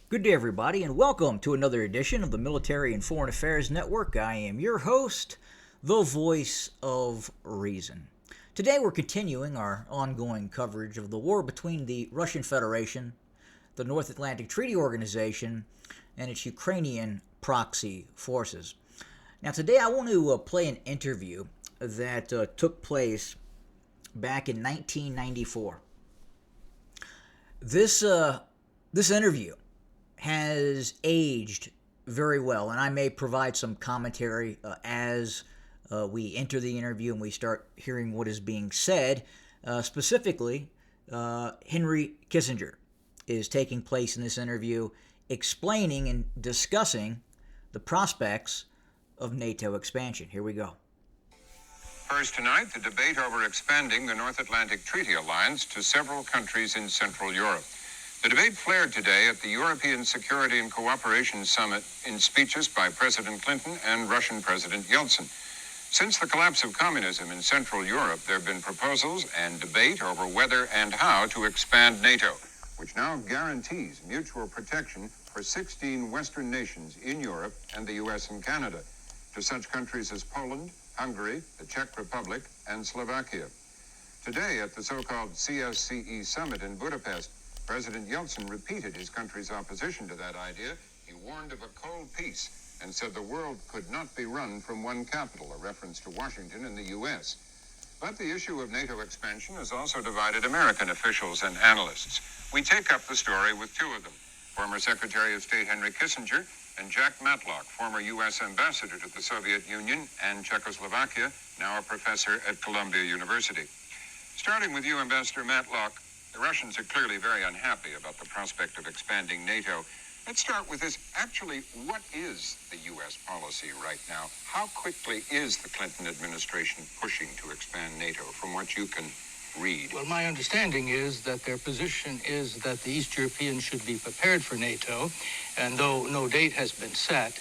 Good day, everybody, and welcome to another edition of the Military and Foreign Affairs Network. I am your host, the voice of reason. Today, we're continuing our ongoing coverage of the war between the Russian Federation, the North Atlantic Treaty Organization, and its Ukrainian proxy forces. Now, today, I want to play an interview that took place back in 1994. This interview has aged very well, and I may provide some commentary as we enter the interview and we start hearing what is being said. Specifically, Henry Kissinger is taking place in this interview, explaining and discussing the prospects of NATO expansion. Here we go. First tonight, the debate over expanding the North Atlantic Treaty Alliance to several countries in Central Europe. The debate flared today at the European Security and Cooperation Summit in speeches by President Clinton and Russian President Yeltsin. Since the collapse of communism in Central Europe, there have been proposals and debate over whether and how to expand NATO, which now guarantees mutual protection for 16 Western nations in Europe and the U.S. and Canada, to such countries as Poland, Hungary, the Czech Republic, and Slovakia. Today, at the so-called CSCE summit in Budapest, President Yeltsin repeated his country's opposition to that idea. He warned of a cold peace and said the world could not be run from one capital, a reference to Washington and the U.S. But the issue of NATO expansion has also divided American officials and analysts. We take up the story with two of them, former Secretary of State Henry Kissinger and Jack Matlock, former U.S. ambassador to the Soviet Union and Czechoslovakia, now a professor at Columbia University. Starting with you, Ambassador Matlock, the Russians are clearly very unhappy about the prospect of expanding NATO. Let's start with this. Actually, what is the U.S. policy right now? How quickly is the Clinton administration pushing to expand NATO, from what you can read? Well, my understanding is that their position is that the East Europeans should be prepared for NATO, and though no date has been set,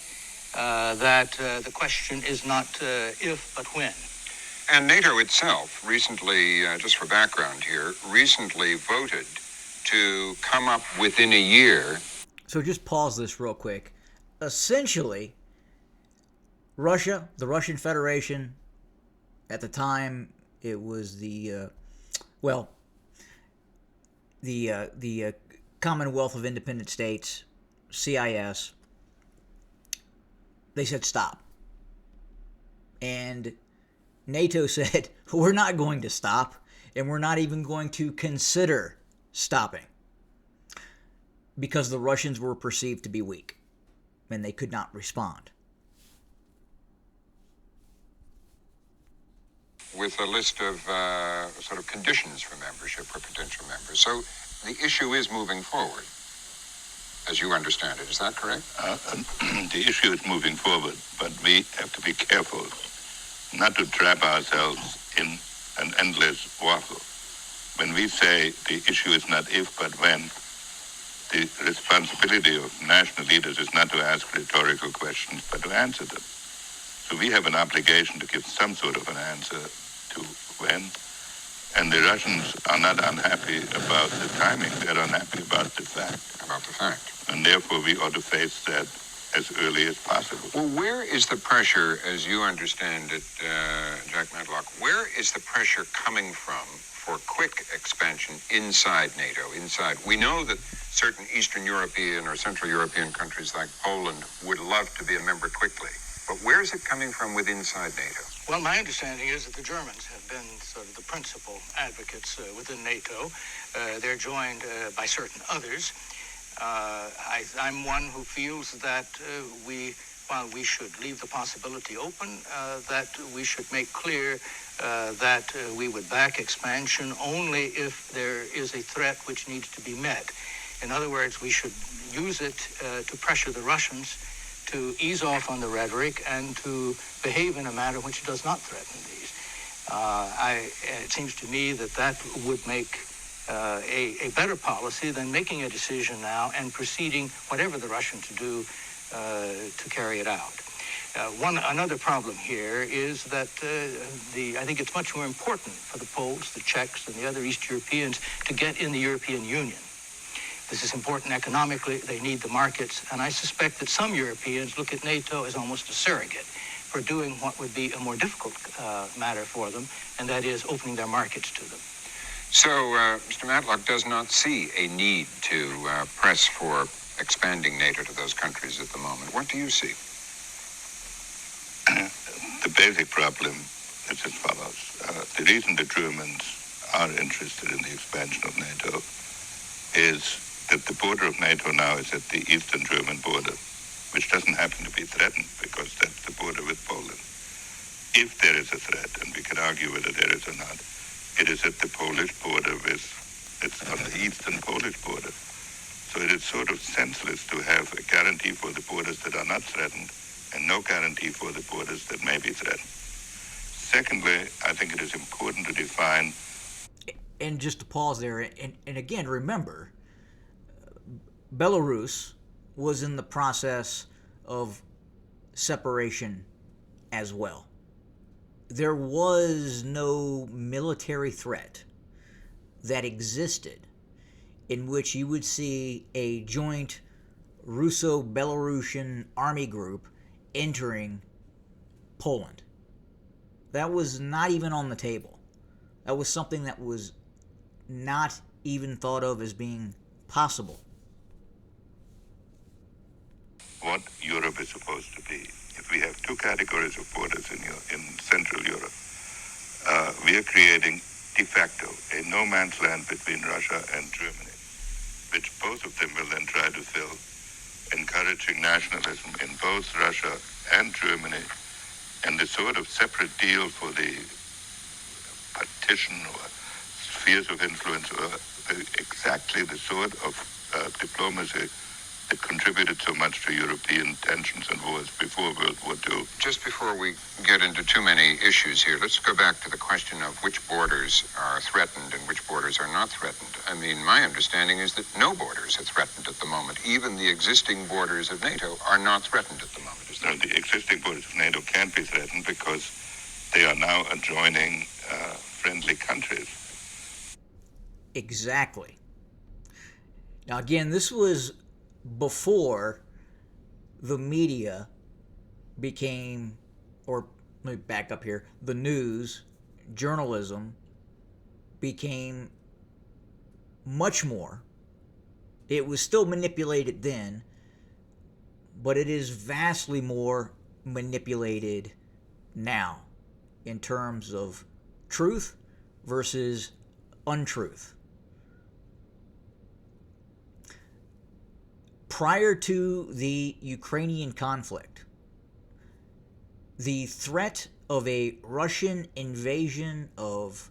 that the question is not if, but when. And NATO itself recently, just for background here, recently voted to come up within a year. So just pause this real quick. Essentially, Russia, the Russian Federation, at the time it was the Commonwealth of Independent States, CIS, they said stop. And NATO said, we're not going to stop, and we're not even going to consider stopping, because the Russians were perceived to be weak, and they could not respond. With a list of sort of conditions for membership for potential members. So the issue is moving forward, as you understand it. Is that correct? The issue is moving forward, but we have to be careful not to trap ourselves in an endless waffle. When we say the issue is not if, but when, the responsibility of national leaders is not to ask rhetorical questions, but to answer them. So we have an obligation to give some sort of an answer to when, and the Russians are not unhappy about the timing. They're unhappy about the fact. About the fact. And therefore we ought to face that as early as possible. Well, where is the pressure, as you understand it, Jack Matlock, where is the pressure coming from for quick expansion inside NATO? We know that certain Eastern European or Central European countries like Poland would love to be a member quickly. But where is it coming from within inside NATO? Well, my understanding is that the Germans have been sort of the principal advocates within NATO. They're joined by certain others. I'm one who feels that while we should leave the possibility open, that we should make clear that we would back expansion only if there is a threat which needs to be met. In other words, we should use it to pressure the Russians to ease off on the rhetoric and to behave in a manner which does not threaten these. It seems to me that would make a better policy than making a decision now and proceeding, whatever the Russians do, to carry it out. Another problem here is that I think it's much more important for the Poles, the Czechs, and the other East Europeans to get in the European Union. This is important economically. They need the markets. And I suspect that some Europeans look at NATO as almost a surrogate for doing what would be a more difficult matter for them, and that is opening their markets to them. So, Mr. Matlock does not see a need to press for expanding NATO to those countries at the moment. What do you see? The basic problem is as follows. The reason the Germans are interested in the expansion of NATO is that the border of NATO now is at the eastern German border, which doesn't happen to be threatened because that's the border with Poland. If there is a threat, and we can argue whether there is or not, it is at the Polish border it's on the eastern Polish border. So it is sort of senseless to have a guarantee for the borders that are not threatened and no guarantee for the borders that may be threatened. Secondly, I think it is important to define... And just to pause there, and again, remember, Belarus was in the process of separation as well. There was no military threat that existed in which you would see a joint Russo-Belarusian army group entering Poland. That was not even on the table. That was something that was not even thought of as being possible. What Europe is supposed to be. If we have two categories of borders in Central Europe, we are creating de facto a no man's land between Russia and Germany, which both of them will then try to fill, encouraging nationalism in both Russia and Germany, and the sort of separate deal for the partition or spheres of influence, or exactly the sort of diplomacy that contributed so much to European tensions and wars before World War II. Just before we get into too many issues here, let's go back to the question of which borders are threatened and which borders are not threatened. I mean, my understanding is that no borders are threatened at the moment. Even the existing borders of NATO are not threatened at the moment. No, the existing borders of NATO can't be threatened because they are now adjoining friendly countries. Exactly. Now, again, this was before the media became, or let me back up here, the news, journalism became much more. It was still manipulated then, but it is vastly more manipulated now in terms of truth versus untruth. Prior to the Ukrainian conflict, the threat of a Russian invasion of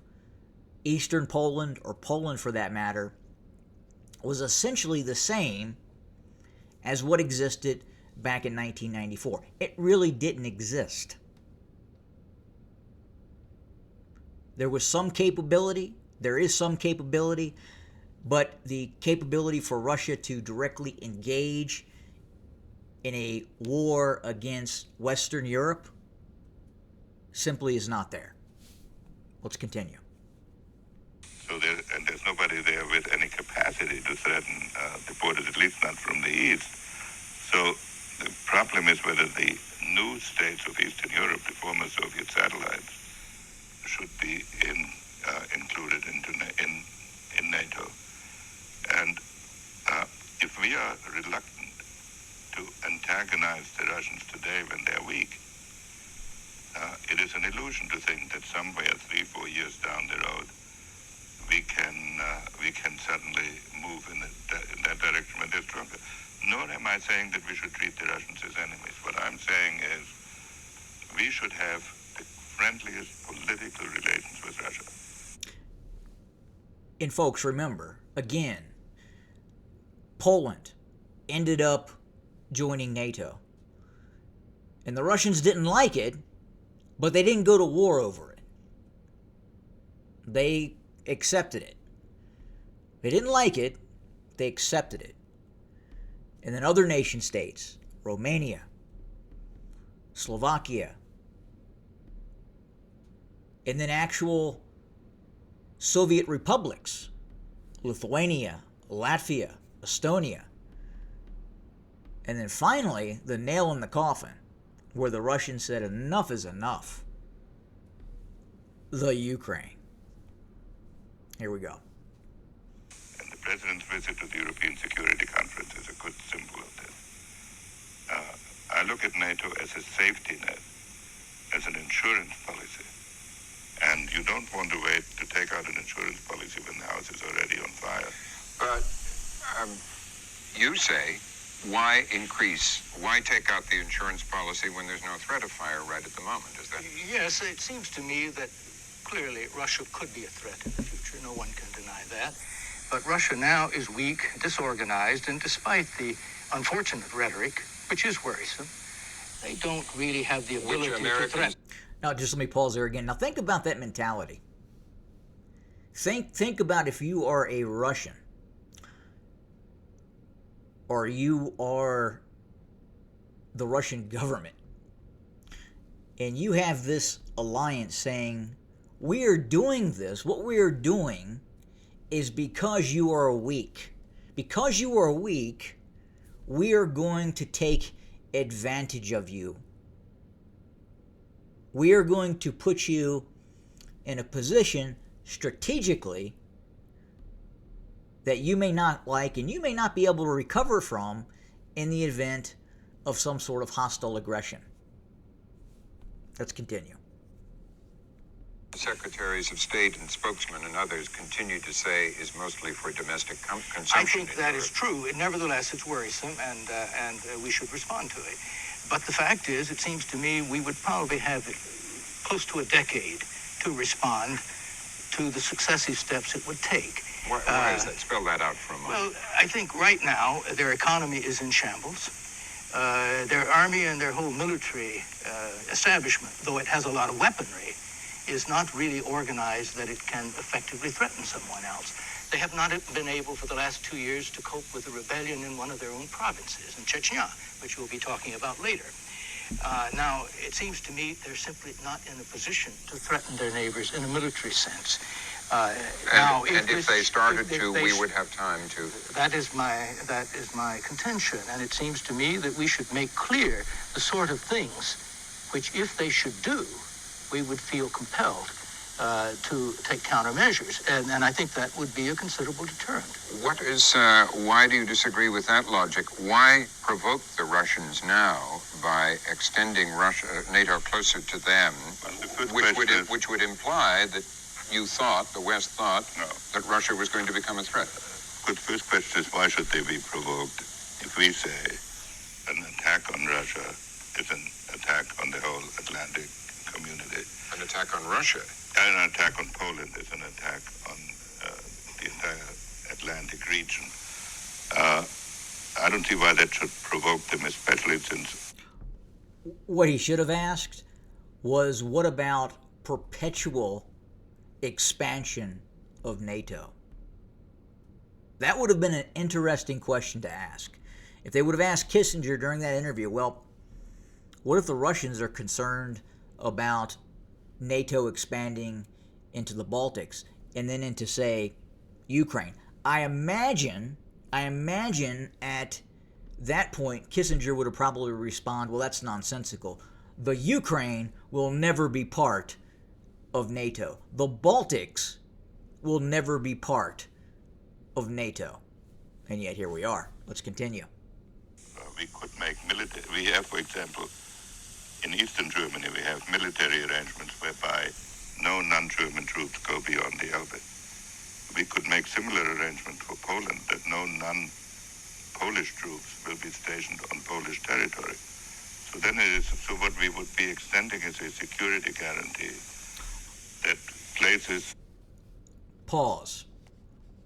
eastern Poland, or Poland for that matter, was essentially the same as what existed back in 1994. It really didn't exist. There was some capability, there is some capability, but the capability for Russia to directly engage in a war against Western Europe simply is not there. Let's continue. So there's nobody there with any capacity to threaten the borders, at least not from the east. So the problem is whether the new states of Eastern Europe, the former Soviet satellites, should be included in NATO. And if we are reluctant to antagonize the Russians today when they're weak, it is an illusion to think that somewhere 3-4 years down the road we can suddenly move in that direction when they're stronger. Nor am I saying that we should treat the Russians as enemies. What I'm saying is we should have the friendliest political relations with Russia. And folks, remember, again, Poland ended up joining NATO. And the Russians didn't like it, but they didn't go to war over it. They accepted it. They didn't like it, they accepted it. And then other nation states, Romania, Slovakia, and then actual Soviet republics, Lithuania, Latvia, Estonia. And then finally, the nail in the coffin, where the Russians said enough is enough. The Ukraine. Here we go. And the President's visit to the European Security Conference is a good symbol of this. I look at NATO as a safety net, as an insurance policy. And you don't want to wait to take out an insurance policy when the house is already on fire. But you say, why take out the insurance policy when there's no threat of fire right at the moment? Is that? Yes, it seems to me that clearly Russia could be a threat in the future. No one can deny that. But Russia now is weak, disorganized, and despite the unfortunate rhetoric, which is worrisome, they don't really have the ability to threaten. Now, just let me pause there again. Now, think about that mentality. Think about if you are a Russian, or you are the Russian government, and you have this alliance saying, we are doing this, what we are doing is because you are weak. Because you are weak, we are going to take advantage of you. We are going to put you in a position strategically that you may not like and you may not be able to recover from in the event of some sort of hostile aggression. Let's continue. Secretaries of State and spokesmen and others continue to say is mostly for domestic consumption. I think that is true. Nevertheless, it's worrisome, and we should respond to it. But the fact is, it seems to me we would probably have close to a decade to respond to the successive steps it would take. Why is that? Spell that out for a moment. Well, I think right now their economy is in shambles. Their army and their whole military establishment, though it has a lot of weaponry, is not really organized that it can effectively threaten someone else. They have not been able for the last 2 years to cope with a rebellion in one of their own provinces, in Chechnya, which we'll be talking about later. Now, it seems to me they're simply not in a position to threaten their neighbors in a military sense. If they started to, we would have time to. That is my contention, and it seems to me that we should make clear the sort of things which, if they should do, we would feel compelled to take countermeasures, and I think that would be a considerable deterrent. Why do you disagree with that logic? Why provoke the Russians now by extending NATO closer to them, which would imply that the West thought, that Russia was going to become a threat? Good. First question is, why should they be provoked? If we say an attack on Russia is an attack on the whole Atlantic community. An attack on Russia? An attack on Poland is an attack on the entire Atlantic region. I don't see why that should provoke them, especially since... What he should have asked was, what about perpetual expansion of NATO? That would have been an interesting question to ask. If they would have asked Kissinger during that interview, well, what if the Russians are concerned about NATO expanding into the Baltics and then into, say, Ukraine? I imagine at that point, Kissinger would have probably responded, well, that's nonsensical. The Ukraine will never be part of NATO. The Baltics will never be part of NATO. And yet here we are. Let's continue. We could make military... We have, for example, in Eastern Germany, we have military arrangements whereby no non-German troops go beyond the Elbe. We could make similar arrangements for Poland, that no non-Polish troops will be stationed on Polish territory. So what we would be extending is a security guarantee that places... Pause.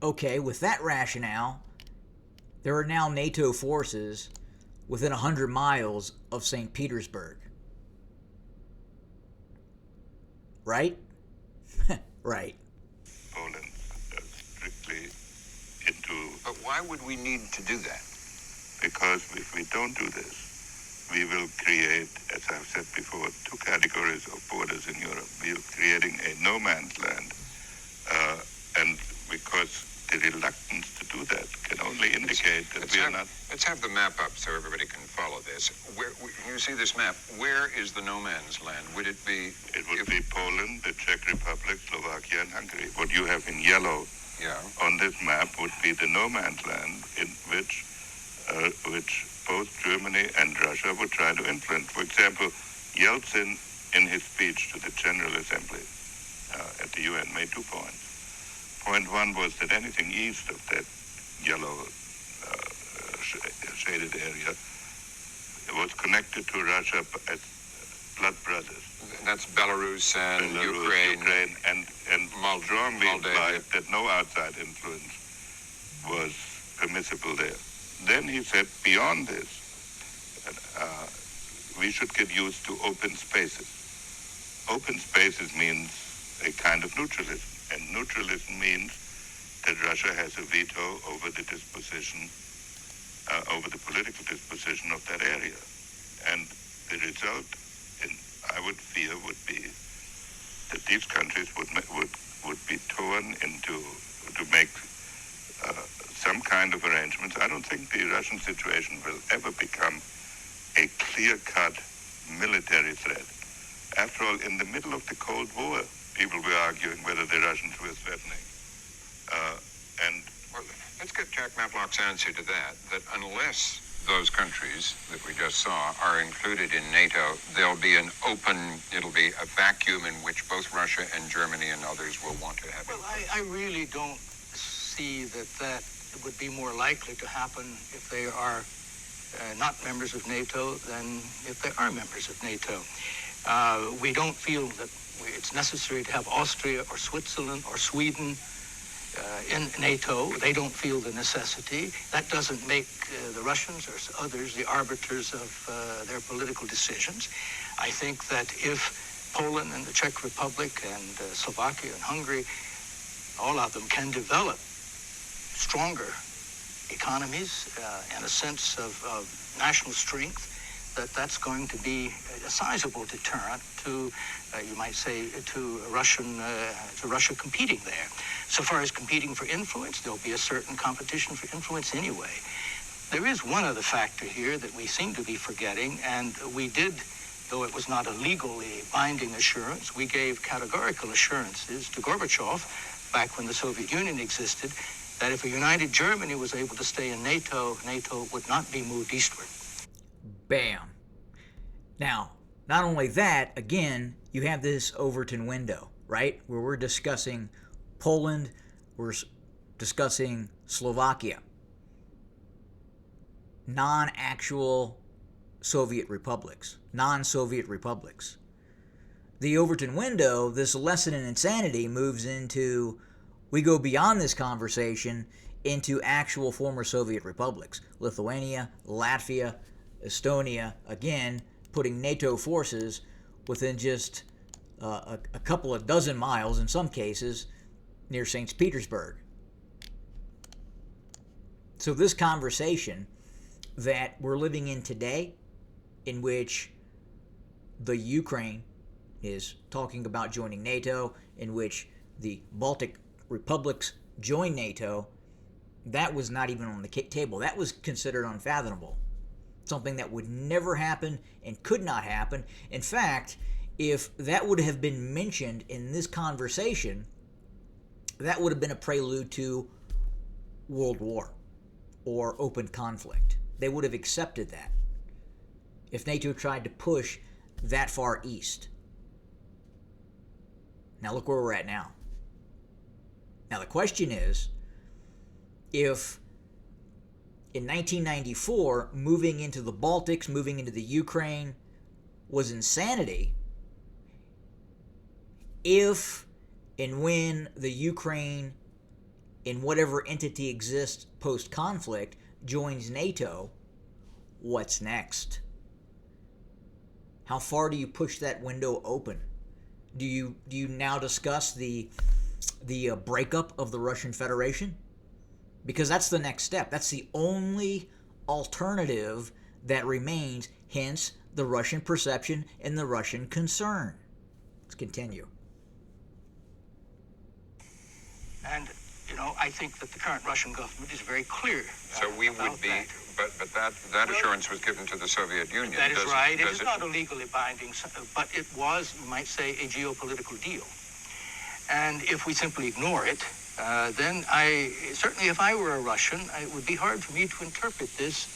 Okay, with that rationale, there are now NATO forces within 100 miles of St. Petersburg. Right? Right. Poland strictly into... But why would we need to do that? Because if we don't do this, we will create, as I've said before, two categories of borders in Europe. We are creating a no man's land, and because the reluctance to do that can only indicate that we are not. Let's have the map up so everybody can follow this. Where you see this map? Where is the no man's land? Would it be? It would be Poland, the Czech Republic, Slovakia, and Hungary. What you have in yellow on this map would be the no man's land in which both Germany and Russia would try to influence. For example, Yeltsin, in his speech to the General Assembly at the UN, made 2 points. Point one was that anything east of that yellow shaded area was connected to Russia as blood brothers. That's Belarus and Ukraine and strongly implied that no outside influence was permissible there. Then he said, beyond this, we should get used to open spaces. Open spaces means a kind of neutralism. And neutralism means that Russia has a veto over the disposition, over the political disposition of that area. And the result, I would fear, would be that these countries would be torn into to make some kind of arrangements. I don't think the Russian situation will ever become a clear-cut military threat. After all, in the middle of the Cold War, people were arguing whether the Russians were threatening. Well, let's get Jack Matlock's answer to that unless those countries that we just saw are included in NATO, it'll be a vacuum in which both Russia and Germany and others will want to have it. Well, I really don't see that would be more likely to happen if they are not members of NATO than if they are members of NATO. We don't feel that it's necessary to have Austria or Switzerland or Sweden in NATO. They don't feel the necessity. That doesn't make the Russians or others the arbiters of their political decisions. I think that if Poland and the Czech Republic and Slovakia and Hungary, all of them can develop stronger economies and a sense of national strength, that's going to be a sizable deterrent to, you might say, to Russia competing there. So far as competing for influence, there'll be a certain competition for influence anyway. There is one other factor here that we seem to be forgetting, and we did, though it was not a legally binding assurance, we gave categorical assurances to Gorbachev back when the Soviet Union existed, that if a united Germany was able to stay in NATO, NATO would not be moved eastward. Bam. Now, not only that, again, you have this Overton window, right? Where we're discussing Poland, we're discussing Slovakia. Non-actual Soviet republics, non-Soviet republics. The Overton window, this lesson in insanity, moves into, we go beyond this conversation into actual former Soviet republics. Lithuania, Latvia, Estonia, again, putting NATO forces within just a couple of dozen miles, in some cases, near St. Petersburg. So this conversation that we're living in today, in which the Ukraine is talking about joining NATO, in which the Baltic republics join NATO, that was not even on the table. That was considered unfathomable. Something that would never happen and could not happen. In fact, if that would have been mentioned in this conversation, that would have been a prelude to World War or open conflict. They would have accepted that if NATO tried to push that far east. Now look where we're at now. Now the question is, if in 1994, moving into the Baltics, moving into the Ukraine was insanity, if and when the Ukraine, in whatever entity exists post-conflict, joins NATO, what's next? How far do you push that window open? Do you now discuss the breakup of the Russian Federation? Because that's the next step. That's the only alternative that remains, hence the Russian perception and the Russian concern. Let's continue. And I think that the current Russian government is very clear. So we would about be, that. but that assurance was given to the Soviet Union. That is right. It Does is not a legally binding, but it was, you might say, a geopolitical deal. And if we simply ignore it, then certainly if I were a Russian, it would be hard for me to interpret this,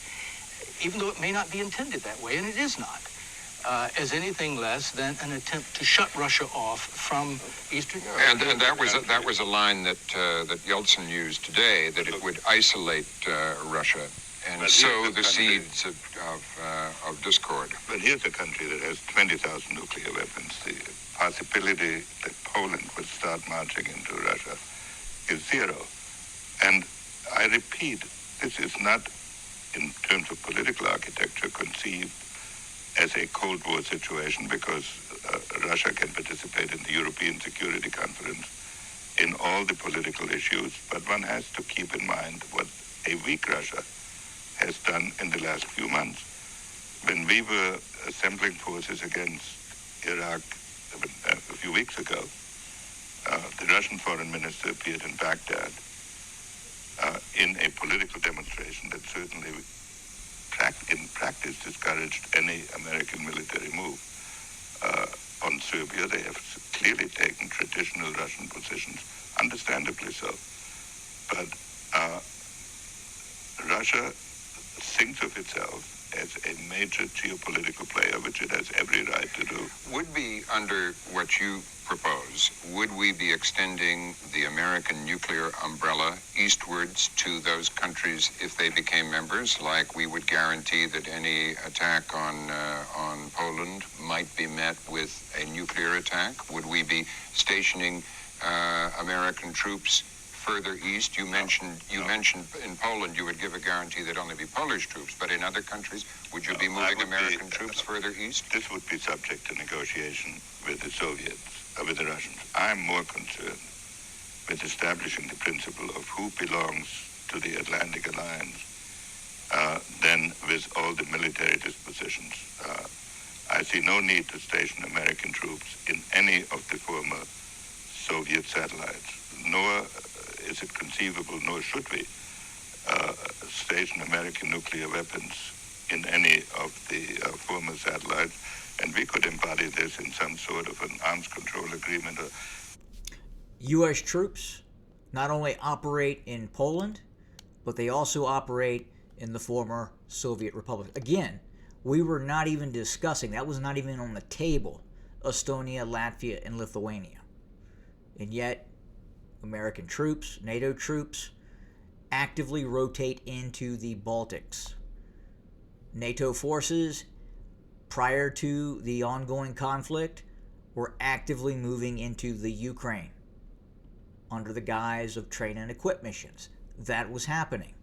even though it may not be intended that way, and it is not, as anything less than an attempt to shut Russia off from Eastern Europe. And that was a line that Yeltsin used today, that it would isolate Russia and sow the seeds of discord. But here's a country that has 20,000 nuclear weapons. The possibility that Poland would start marching into Russia is zero. And I repeat, this is not, in terms of political architecture, conceived as a Cold War situation, because Russia can participate in the European Security Conference in all the political issues, but one has to keep in mind what a weak Russia has done in the last few months. When we were assembling forces against Iraq a few weeks ago, the Russian foreign minister appeared in Baghdad in a political demonstration that certainly in practice discouraged any American military move on Serbia. They have clearly taken traditional Russian positions, understandably so. But Russia thinks of itself as a major geopolitical player, which it has every right to do. Would be, under what you propose, would we be extending the American nuclear umbrella eastwards to those countries if they became members, like we would guarantee that any attack on Poland might be met with a nuclear attack? Would we be stationing American troops further east? You mentioned in Poland you would give a guarantee that only be Polish troops, but in other countries, would you be moving American troops further east? This would be subject to negotiation with the Soviets, with the Russians. I'm more concerned with establishing the principle of who belongs to the Atlantic Alliance than with all the military dispositions. I see no need to station American troops in any of the former Soviet satellites, nor is it conceivable, nor should we, station American nuclear weapons in any of the former satellites, and we could embody this in some sort of an arms control agreement. U.S. troops not only operate in Poland, but they also operate in the former Soviet Republic. Again, we were not even discussing, that was not even on the table, Estonia, Latvia, and Lithuania. And yet, American troops, NATO troops, actively rotate into the Baltics. NATO forces, prior to the ongoing conflict, were actively moving into the Ukraine under the guise of train and equip missions. That was happening.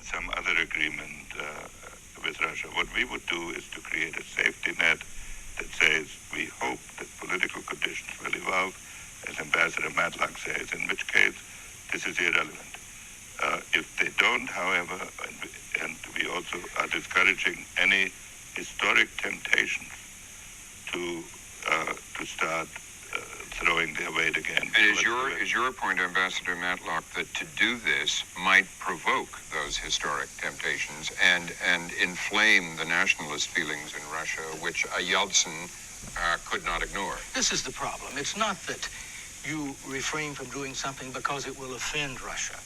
Some other agreement with Russia. What we would do is to create a safety net that says we hope that political conditions will evolve, as Ambassador Matlock says, in which case this is irrelevant. If they don't, however, and we also are discouraging any historic temptations to start throwing their weight again. And is your point, Ambassador Matlock, that to do this might provoke those historic temptations and inflame the nationalist feelings in Russia, which Yeltsin could not ignore? This is the problem. It's not that you refrain from doing something because it will offend Russia.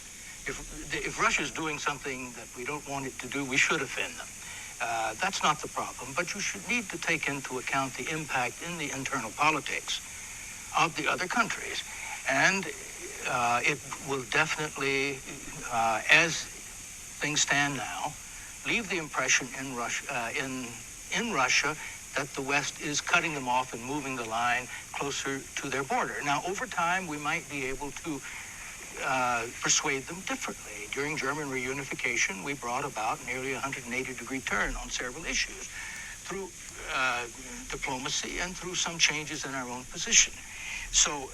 If Russia's doing something that we don't want it to do, we should offend them. That's not the problem, but you should need to take into account the impact in the internal politics of the other countries. And it will definitely, as things stand now, leave the impression in Russia that the West is cutting them off and moving the line closer to their border. Now, over time, we might be able to persuade them differently. During German reunification, we brought about nearly a 180-degree turn on several issues through diplomacy and through some changes in our own position. So,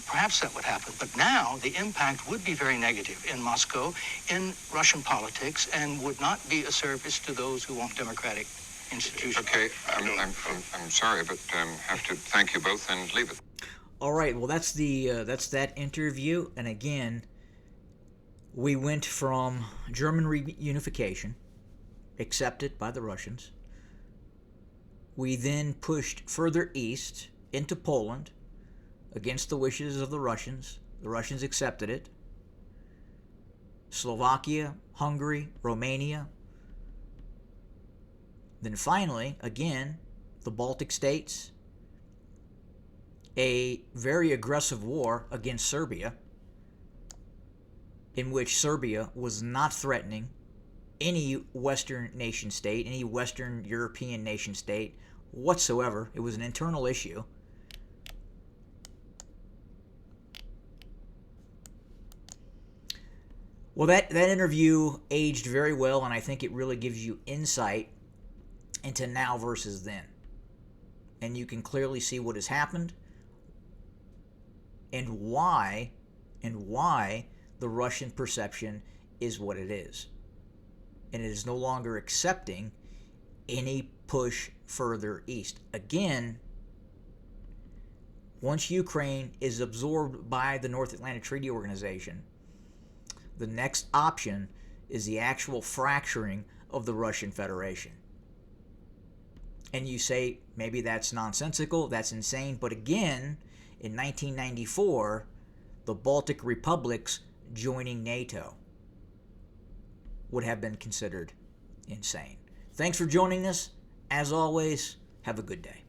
perhaps that would happen. But now the impact would be very negative in Moscow, in Russian politics, and would not be a service to those who want democratic institutions. Okay, I'm sorry, but have to thank you both and leave it. All right, well that's that interview, and again, we went from German reunification, accepted by the Russians. We then pushed further east into Poland, against the wishes of the Russians. The Russians accepted it. Slovakia, Hungary, Romania. Then finally, again, the Baltic states. A very aggressive war against Serbia, in which Serbia was not threatening any Western nation state, any Western European nation state whatsoever. It was an internal issue. Well, that interview aged very well, and I think it really gives you insight into now versus then. And you can clearly see what has happened and why the Russian perception is what it is. And it is no longer accepting any push further east. Again, once Ukraine is absorbed by the North Atlantic Treaty Organization, the next option is the actual fracturing of the Russian Federation. And you say, maybe that's nonsensical, that's insane, but again, in 1994, the Baltic republics joining NATO would have been considered insane. Thanks for joining us. As always, have a good day.